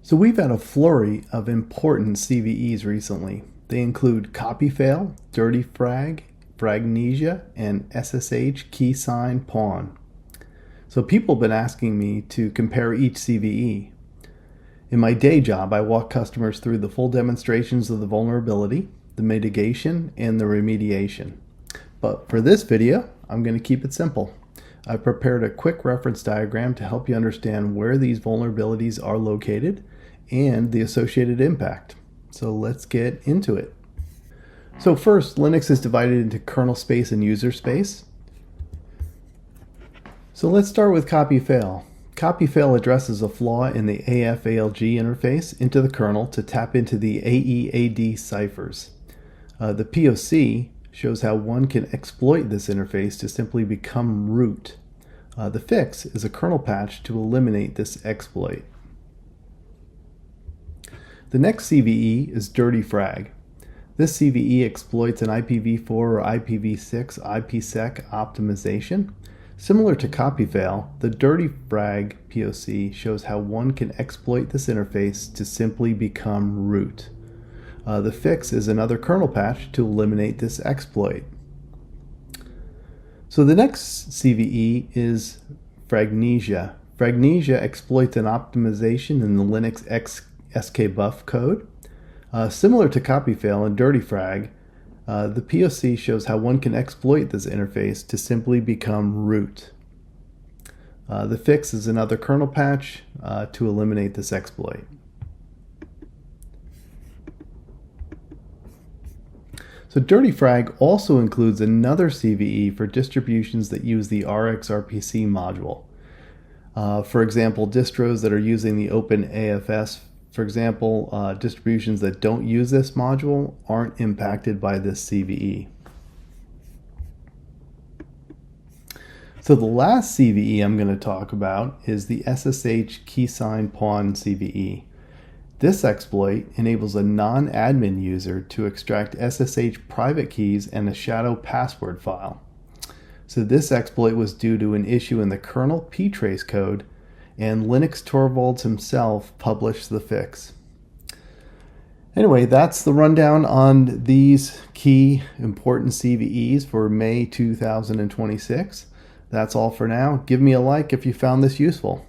So we've had a flurry of important CVEs recently. They include copy-fail, Dirty-Frag, Fragnesia, and ssh-keysign-pwn. So people have been asking me to compare each CVE. In my day job, I walk customers through the full demonstrations of the vulnerability, the mitigation, and the remediation. But for this video, I'm going to keep it simple. I've prepared a quick reference diagram to help you understand where these vulnerabilities are located and the associated impact. So let's get into it. So first, Linux is divided into kernel space and user space. So let's start with copy-fail. Copy-fail addresses a flaw in the AF-ALG interface into the kernel to tap into the AE-AD ciphers. The POC shows how one can exploit this interface to simply become root. The fix is a kernel patch to eliminate this exploit. The next CVE is Dirty-Frag. This CVE exploits an IPv4 or IPv6 IPsec optimization. Similar to copy-fail, the Dirty-Frag POC shows how one can exploit this interface to simply become root. The fix is another kernel patch to eliminate this exploit. So the next CVE is Fragnesia. Fragnesia exploits an optimization in the Linux skbuff code. Similar to copy-fail and Dirty-Frag, the POC shows how one can exploit this interface to simply become root. The fix is another kernel patch to eliminate this exploit. So Dirty-Frag also includes another CVE for distributions that use the RxRPC module. For example, distros that are using the OpenAFS. For example, distributions that don't use this module aren't impacted by this CVE. So the last CVE I'm going to talk about is the ssh-keysign-pwn CVE. This exploit enables a non-admin user to extract SSH private keys and a shadow password file. So this exploit was due to an issue in the kernel ptrace code, and Linus Torvalds himself published the fix. Anyway, that's the rundown on these key important CVEs for May 2026. That's all for now. Give me a like if you found this useful.